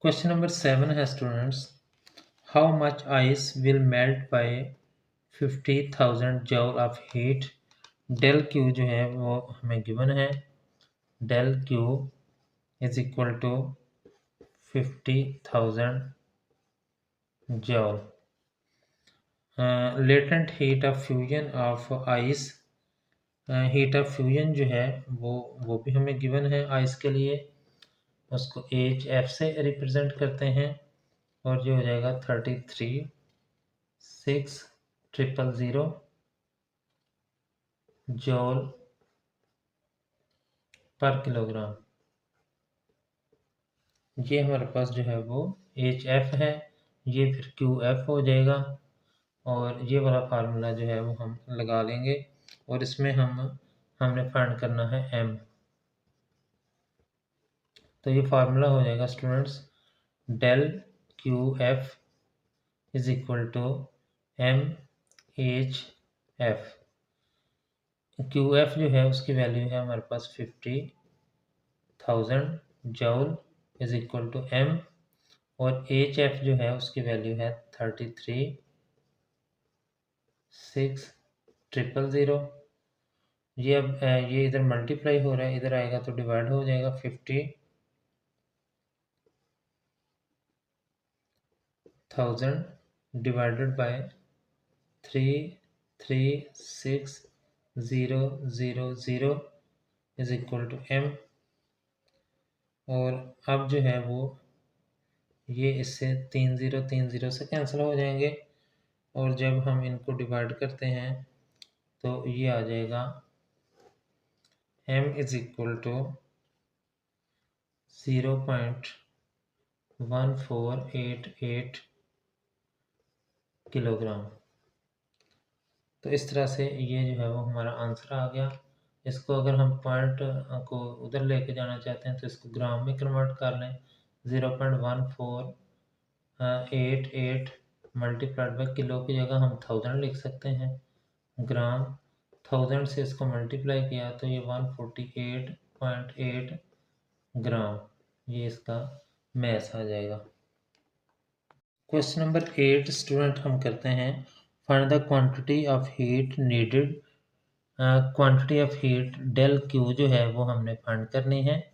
Question number 7 है students, how much ice will melt by 50,000 joule of heat. Del Q जो है वो हमें गिवन है, del Q is equal to 50,000 joule. Latent heat of fusion of ice, heat of fusion जो है वो भी हमें गिवन है आइस के लिए, उसको एच एफ से रिप्रेजेंट करते हैं और ये हो जाएगा 33,600 जूल पर किलोग्राम। ये हमारे पास जो है वो एच एफ है, ये फिर क्यू एफ हो जाएगा और ये वाला फार्मूला जो है वो हम लगा लेंगे और इसमें हमने फाइंड करना है एम। तो ये फार्मूला हो जाएगा students, del Q F is equal to M H F. Q F जो है उसकी वैल्यू है हमारे पास 50,000 joule is equal to M और एच एफ जो है उसकी वैल्यू है 33,600। ये अब ये इधर मल्टीप्लाई हो रहा है, इधर आएगा तो डिवाइड हो जाएगा। 50,000 divided by 33,600 is equal to M. और अब जो है वो ये इससे 3 0 से कैंसिल हो जाएंगे और जब हम इनको डिवाइड करते हैं तो ये आ जाएगा m is equal to 0.1488 kilogram. तो इस तरह से ये जो है वो हमारा आंसर आ गया। इसको अगर हम पॉइंट को उधर लेके जाना चाहते हैं तो इसको ग्राम में कन्वर्ट कर लें। 0.1488 मल्टीप्लाइड बाई किलो की जगह हम 1000 लिख सकते हैं। ग्राम 1000 से इसको मल्टीप्लाई किया तो ये 148.8 ग्राम, ये इसका मैथ आ जाएगा। क्वेश्चन नंबर 8 स्टूडेंट हम करते हैं, find the quantity of heat needed. Quantity of heat del Q जो है वो हमने फाइंड करनी है।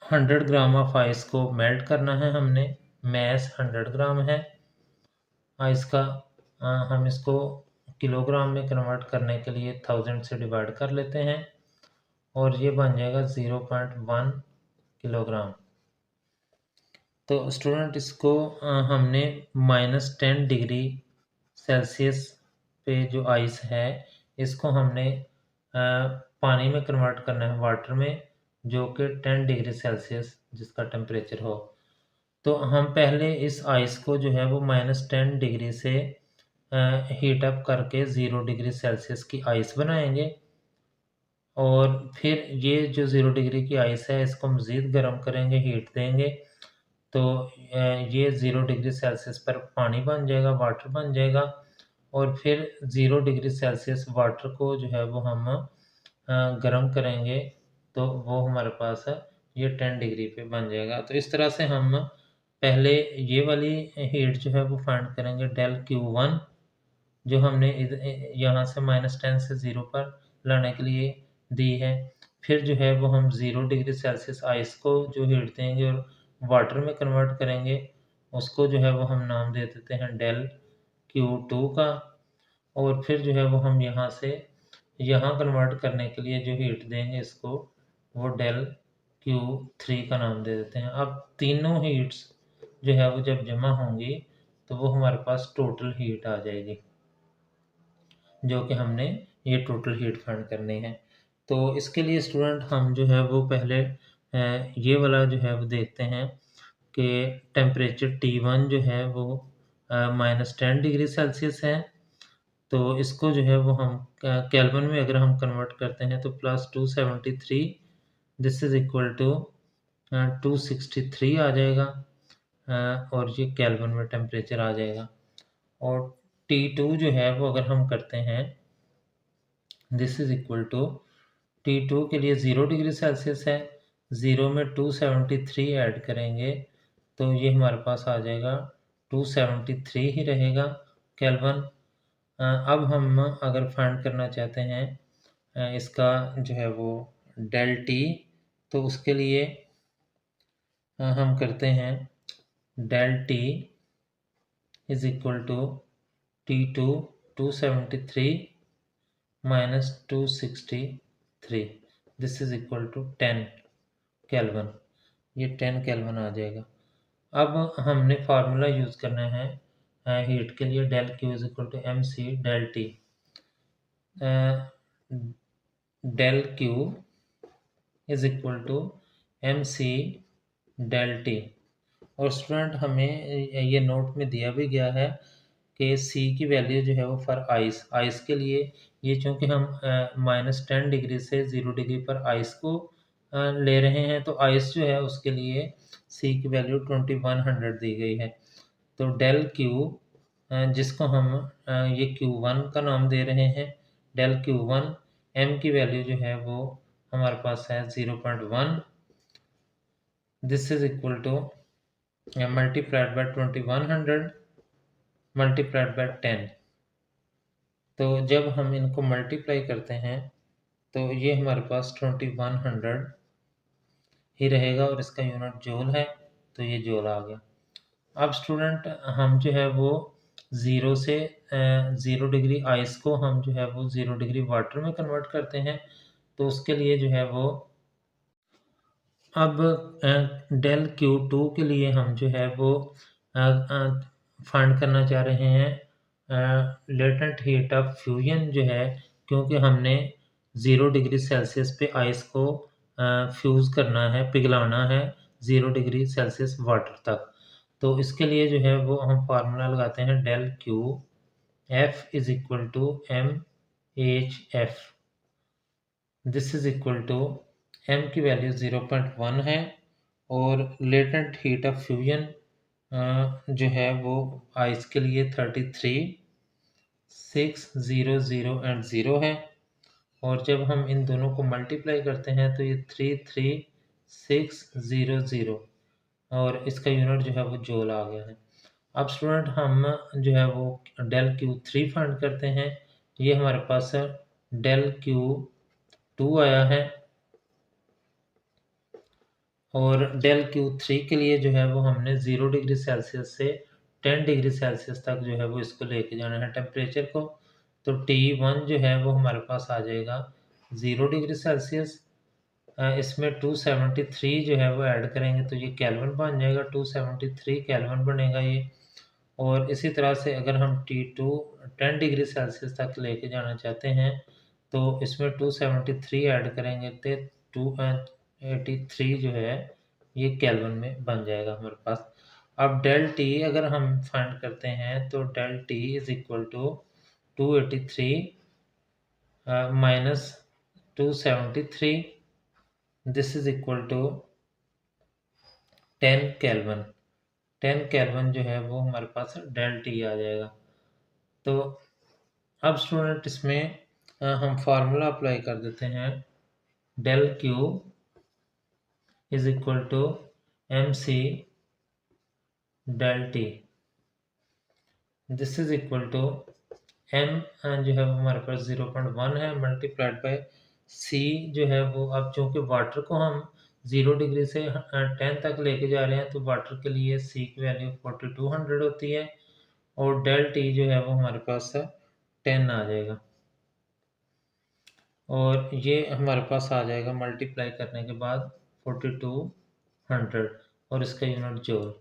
100 ग्राम ऑफ आइस को मेल्ट करना है हमने, मैस 100 ग्राम है आइस का। हम इसको किलोग्राम में कन्वर्ट करने के लिए 1000 से डिवाइड कर लेते हैं और ये बन जाएगा 0.1 किलोग्राम। तो स्टूडेंट इसको हमने -10 डिग्री सेल्सियस पे जो आइस है इसको हमने पानी में कन्वर्ट करना है, वाटर में, जो कि 10 डिग्री सेल्सियस जिसका टेम्परेचर हो। तो हम पहले इस आइस को जो है वो -10 डिग्री से हीट अप करके 0 डिग्री सेल्सियस की आइस बनाएंगे और फिर ये जो 0 डिग्री की आइस है इसको मज़ीद गर्म करेंगे, हीट देंगे तो ये 0 डिग्री सेल्सियस पर पानी बन जाएगा, वाटर बन जाएगा और फिर 0 डिग्री सेल्सियस वाटर को जो है वो हम गर्म करेंगे तो वो हमारे पास ये 10 डिग्री पे बन जाएगा। तो इस तरह से हम पहले ये वाली हीट जो है वो फाइंड करेंगे, डेल Q1 जो हमने यहाँ से -10 से 0 पर लाने के लिए दी है। फिर जो है वो हम 0 डिग्री सेल्सियस आइस को जो हीट देंगे और वाटर में कन्वर्ट करेंगे, उसको जो है वो हम नाम दे देते हैं डेल Q2 का। और फिर जो है वो हम यहाँ से यहाँ कन्वर्ट करने के लिए जो हीट देंगे इसको वो डेल Q3 का नाम दे देते हैं। अब तीनों हीट्स जो है वो जब जमा होंगी तो वो हमारे पास टोटल हीट आ जाएगी, जो कि हमने ये टोटल हीट फाइंड करनी है। तो इसके लिए स्टूडेंट हम जो है वो पहले ये वाला जो है वो देखते हैं कि टेम्परेचर T1 जो है वो -10 डिग्री सेल्सियस है। तो इसको जो है वो हम केल्विन में अगर हम कन्वर्ट करते हैं तो +273 दिस इज इक्वल टू 263 आ जाएगा और ये केल्विन में टेम्परेचर आ जाएगा। और T2 जो है वो अगर हम करते हैं this is equal to T2 के लिए 0 डिग्री सेल्सियस है, 0 में 273 ऐड करेंगे तो ये हमारे पास आ जाएगा 273 ही रहेगा केल्विन। अब हम अगर फाइंड करना चाहते हैं इसका जो है वो डेल टी, तो उसके लिए हम करते हैं del T is equal to T2 273 minus 263, this is equal to 10 kelvin. ये 10 केल्विन आ जाएगा। अब हमने फार्मूला यूज़ करना है हीट के लिए, del Q is equal to M C del T. Del Q is equal to M C del T. और student हमें ये नोट में दिया भी गया है कि सी की वैल्यू जो है वो फॉर आइस के लिए, ये चूँकि हम -10 डिग्री से 0 डिग्री पर आइस को ले रहे हैं, तो आइस जो है उसके लिए सी की वैल्यू 2100 दी गई है। तो डेल क्यू जिसको हम ये Q1 का नाम दे रहे हैं, डेल Q1 m की वैल्यू जो है वो हमारे पास है 0.1, this is equal two multiplied by 2100 multiplied by 10। तो जब हम इनको मल्टीप्लाई करते हैं तो ये हमारे पास 2100 ही रहेगा और इसका यूनिट जूल है, तो ये जूल आ गया। अब स्टूडेंट हम जो है वो 0 से 0 डिग्री आइस को हम जो है वो 0 डिग्री वाटर में कन्वर्ट करते हैं, तो उसके लिए जो है वो अब डेल Q2 के लिए हम जो है वो फाइंड करना चाह रहे हैं लेटेंट हीट ऑफ फ्यूजन जो है, क्योंकि हमने 0 डिग्री सेल्सियस पे आइस को फ्यूज़ करना है, पिघलाना है 0 डिग्री सेल्सियस वाटर तक। तो इसके लिए जो है वो हम फार्मूला लगाते हैं del Q F is equal to M H F, this is equal to m की वैल्यू 0.1 है और लेटेंट हीट ऑफ फ्यूजन जो है वो आइस के लिए 33,600 एंड 0 है, और जब हम इन दोनों को मल्टीप्लाई करते हैं तो ये 33,600 और इसका यूनिट जो है वो जूल आ गया है। अब स्टूडेंट हम जो है वो डेल Q3 फाइंड करते हैं। ये हमारे पास डेल Q2 आया है और डेल Q3 के लिए जो है वो हमने 0 डिग्री सेल्सियस से 10 डिग्री सेल्सियस तक जो है वो इसको लेके जाना है टेम्परेचर को। तो T1 जो है वो हमारे पास आ जाएगा 0 डिग्री सेल्सियस, इसमें 273 जो है वो ऐड करेंगे तो ये केल्विन बन जाएगा, 273 केल्विन बनेगा ये। और इसी तरह से अगर हम T2 10 डिग्री सेल्सियस तक लेके जाना चाहते हैं तो इसमें 273 ऐड करेंगे तो 283 जो है ये केल्विन में बन जाएगा हमारे पास। अब डेल टी अगर हम फाइंड करते हैं तो del T is equal to 283 minus 273, this is equal to 10 kelvin. 10 kelvin जो है वो हमारे पास डेल टी आ जाएगा। तो अब स्टूडेंट इसमें हम फार्मूला अप्लाई कर देते हैं, del Q is equal to M C del T, this is equal to M जो है वो हमारे पास 0.1 है मल्टीप्लाइड बाय सी जो है वो, अब चूंकि वाटर को हम 0 डिग्री से 10 तक लेके जा रहे हैं तो वाटर के लिए सी की वैल्यू 4200 होती है और डेल टी जो है वो हमारे पास 10 आ जाएगा और ये हमारे पास आ जाएगा मल्टीप्लाई करने के बाद 4200 और इसका यूनिट जूल।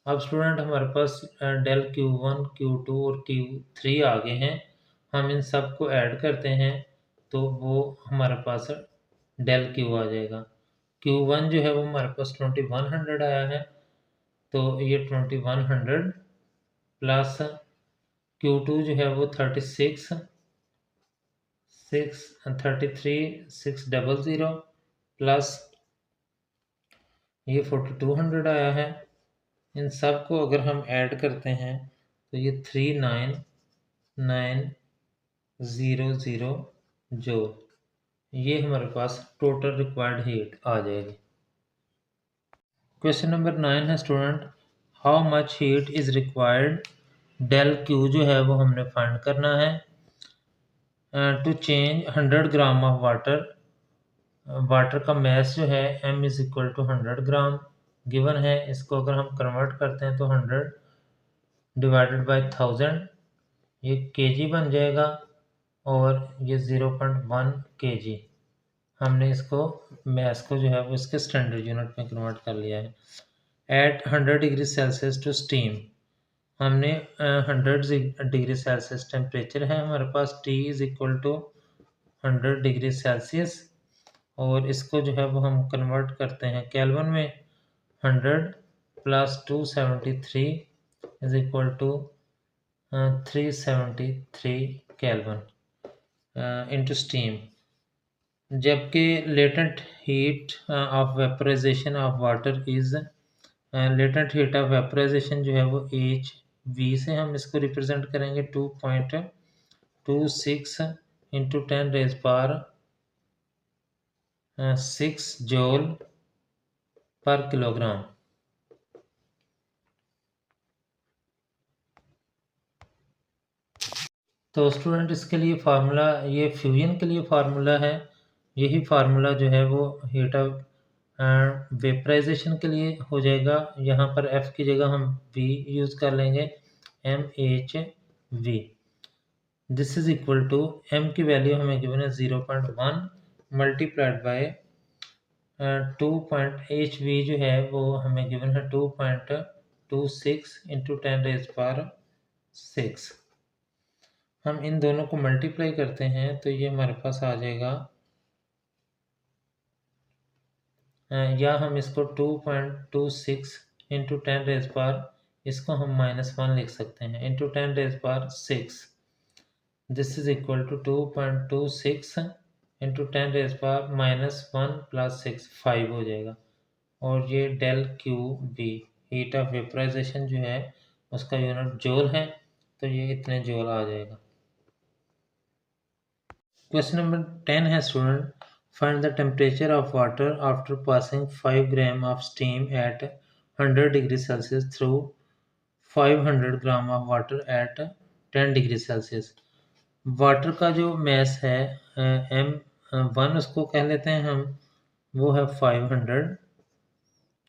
अब स्टूडेंट हमारे पास डेल Q1 Q2 और Q3 आ गए हैं, हम इन सब को ऐड करते हैं तो वो हमारे पास डेल Q आ जाएगा। Q1 जो है वो हमारे पास 2100 आया है, तो ये 2100 प्लस Q2 जो है वो 33,600 प्लस ये 4200 आया है। इन सब को अगर हम ऐड करते हैं तो ये 39,900 जूल, ये हमारे पास टोटल रिक्वायर्ड हीट आ जाएगी। क्वेश्चन नंबर 9 है student, how much heat is required, del Q जो है वो हमने फाइंड करना है, to change 100 gram of water, water का मैस जो है m is equal to 100 gram given है। इसको अगर हम कन्वर्ट करते हैं तो 100 डिवाइडेड बाय 1000 ये kg बन जाएगा और ये 0.1 kg। हमने इसको मैस को जो है वो इसके स्टैंडर्ड यूनिट में कन्वर्ट कर लिया है। At 100 degree Celsius to steam, हमने 100 डिग्री सेल्सियस टेम्परेचर है हमारे पास, T is equal to 100 degree Celsius और इसको जो है वो हम कन्वर्ट करते हैं केल्विन में। 100 plus 273 is equal to 373 kelvin into steam. जबकि latent heat of vaporisation of water is, latent heat of vaporisation जो है वो एच वी से हम इसको रिप्रेजेंट करेंगे 2.26 into 10 raise power 6 joule per kilogram. तो स्टूडेंट इसके लिए फार्मूला, ये फ्यूजन के लिए फार्मूला है, यही फार्मूला जो है वो हीट ऑफ वेपराइजेशन के लिए हो जाएगा। यहाँ पर F की जगह हम V यूज़ कर लेंगे, MHV। This is equal to M की वैल्यू हमें गिवन है 0.1 मल्टीप्लाइड बाय 2.HV जो है वो हमें गिवन है 2.26 इंटू 10 रेज पावर 6। हम इन दोनों को मल्टीप्लाई करते हैं तो ये हमारे पास आ जाएगा, या हम इसको 2.26 इंटू 10 रेज पावर, इसको हम -1 लिख सकते हैं, into 10 raise power 6। This is equal to 2.26 into 10 raise power -1 plus 6 5 हो जाएगा। और ये del Q B heat of vaporisation जो है उसका यूनिट जूल है, तो ये इतने जूल आ जाएगा। क्वेश्चन नंबर 10 है student, find the temperature of water after passing 5 gram of steam eight 100 degree Celsius through 500 gram of water at 10 degree Celsius. Water का जो मैस है M1 उसको कह लेते हैं हम, वो है 500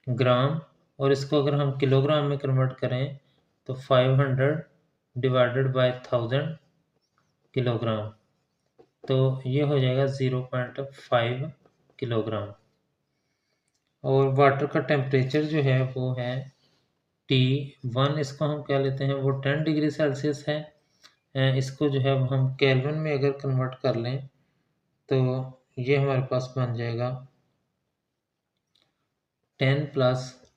ग्राम, और इसको अगर हम किलोग्राम में कन्वर्ट करें तो 500 डिवाइडेड बाय 1000 किलोग्राम, तो ये हो जाएगा 0.5 किलोग्राम। और वाटर का टेम्परेचर जो है वो है T1, इसको हम क्या लेते हैं वो 10 डिग्री सेल्सियस है। इसको जो है वो हम केल्विन में अगर कन्वर्ट कर लें तो ये हमारे पास बन जाएगा 10 plus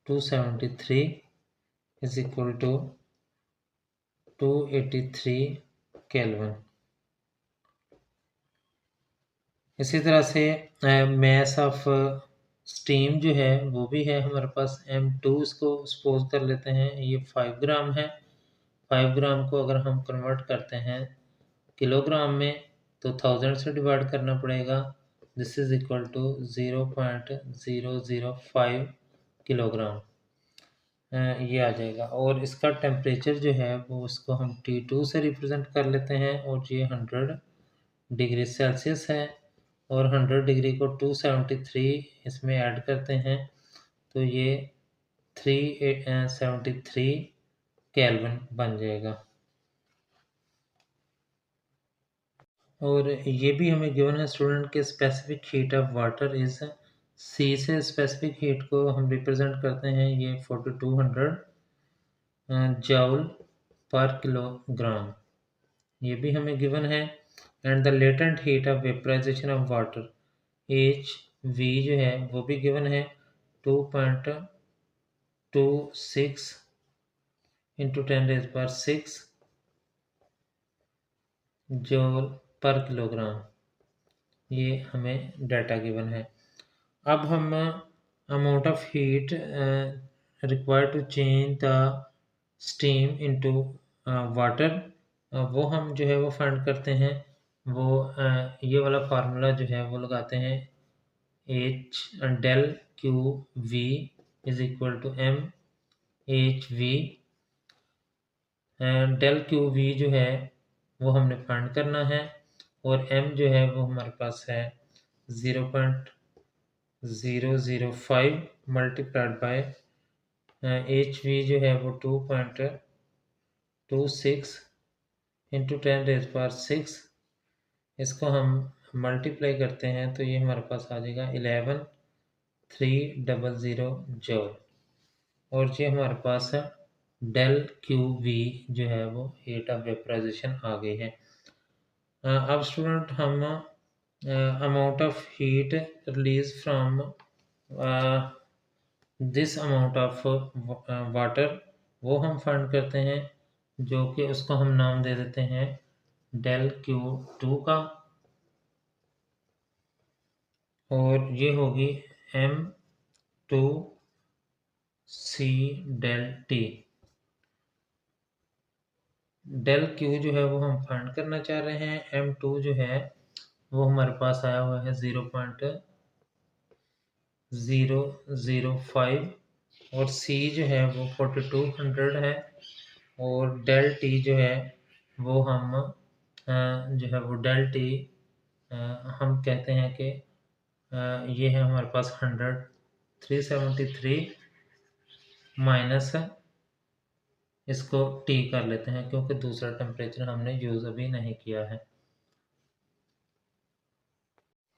273 is equal to 283 kelvin. इसी तरह से मैस ऑफ स्टीम जो है वो भी है हमारे पास M2, इसको सपोज कर लेते हैं ये 5 ग्राम है। 5 ग्राम को अगर हम कन्वर्ट करते हैं किलोग्राम में तो 1000 से डिवाइड करना पड़ेगा। This is equal to 0.005 kilogram ये आ जाएगा। और इसका टेम्परेचर जो है वो उसको हम T2 से रिप्रेजेंट कर लेते हैं, और ये 100 डिग्री सेल्सियस है, और 100 डिग्री को 273 इसमें ऐड करते हैं तो ये 373 केल्विन बन जाएगा। और ये भी हमें गिवन है स्टूडेंट के specific heat of water is C से स्पेसिफिक हीट को हम रिप्रेजेंट करते हैं ये 4200 जूल पर किलोग्राम, ये भी हमें गिवन है। And the latent heat of vaporisation of water HV जो है वो भी गिवन है 2.26 into 10 raise power 6 joule per kilogram, ये हमें डाटा गिवन है। अब हम amount of heat required to change the steam into water, वो हम जो है वो फाइंड करते हैं। वो ये वाला फार्मूला जो है वो लगाते हैं H del Q V is equal to M H V, del Q V जो है वो हमने फाइंड करना है, और m जो है वो हमारे पास है 0.005 मल्टीप्लाइड बाय एच वी जो है वो 2.26 इंटू 10⁻⁶। इसको हम मल्टीप्लाई करते हैं तो ये हमारे पास आ जाएगा 11,300 जूल, और ये हमारे पास डेल क्यू वी जो है वो हेट ऑफ वेपराइजेशन आ गई है। अब स्टूडेंट हम amount of heat release from this amount of water वो हम फाइंड करते हैं, जो कि उसको हम नाम दे देते हैं डेल क्यू टू का, और ये होगी M two C del T. Del Q जो है वो हम फाइंड करना चाह रहे हैं, एम टू जो है वो हमारे पास आया हुआ है 0.005, और सी जो है वो 4200 है, और डेल टी जो है वो हम जो है वो डेल टी हम कहते हैं कि ये है हमारे पास 373 माइनस, इसको टी कर लेते हैं क्योंकि दूसरा टेम्परेचर हमने यूज़ अभी नहीं किया है।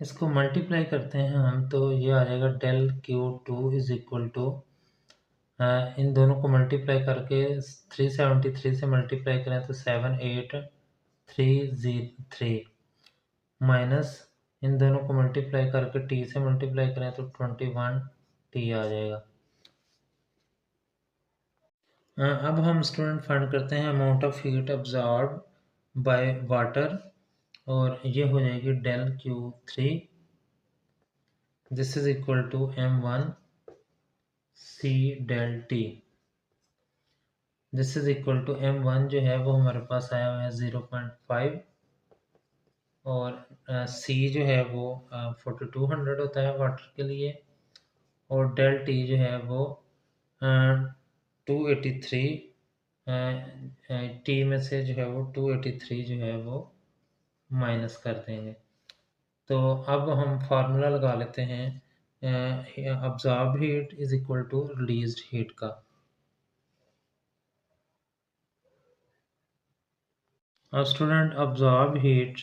इसको मल्टीप्लाई करते हैं हम तो ये आ जाएगा del Q two is equal to, इन दोनों को मल्टीप्लाई करके 373 से मल्टीप्लाई करें तो 78303, माइनस इन दोनों को मल्टीप्लाई करके टी से मल्टीप्लाई करें तो 21 टी आ जाएगा। अब हम स्टूडेंट फाइंड करते हैं amount of heat absorb by water, और ये हो जाएगी del Q three, this is equal to m1 c del T, this is equal to m1 जो है वो हमारे पास आया हुआ है 0.5, और c जो है वो 4200 होता है वाटर के लिए, और डेल टी जो है वो 283, टी में से जो है वो 283 जो है वो माइनस कर देंगे। तो अब हम फार्मूला लगा लेते हैं absorb heat is equal to released heat का। अब student absorb heat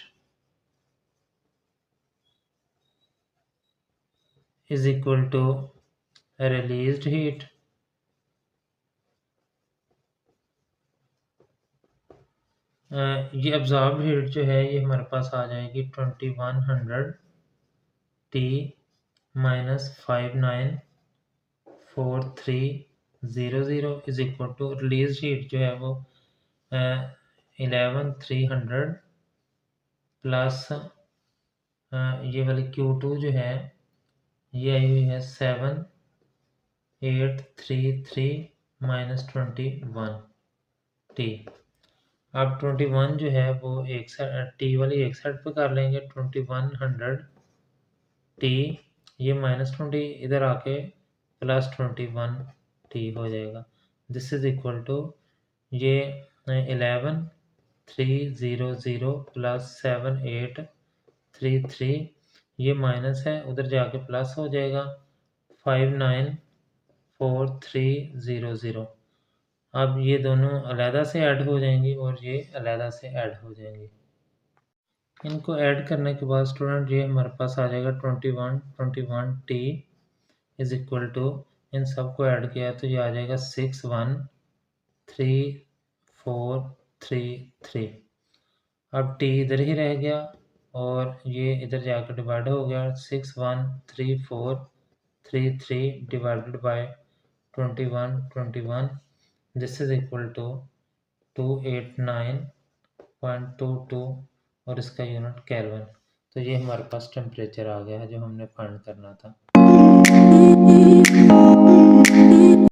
is equal to released heat, ये अब्जॉर्ब हीट जो है ये हमारे पास आ जाएगी 2100 T minus 594300 is equal to release heat जो है वो 11300 प्लस ये वाली Q2 जो है ये आई हुई है 7833 माइनस 21 टी। अब 21 जो है वो एक साइड टी वाली एक साइड पे कर लेंगे, 2100 टी ये -20 इधर आके +21 टी हो जाएगा, दिस इज इक्वल टू ये 11300 प्लस 7833 ये माइनस है उधर जाके प्लस हो जाएगा 594300। अब ये दोनों अलहदा से ऐड हो जाएंगी और ये अलहदा से ऐड हो जाएंगी। इनको ऐड करने के बाद स्टूडेंट ये हमारे पास आ जाएगा 21 टी इज इक्वल टू, इन सबको ऐड किया तो ये आ जाएगा 6134333। अब टी इधर ही रह गया और ये इधर जाकर डिवाइड हो गया, 6134333 divided by 21 this is equal to 289.22 और इसका यूनिट केल्विन। तो ये हमारे पास टेम्परेचर आ गया है जो हमने फाइंड करना था।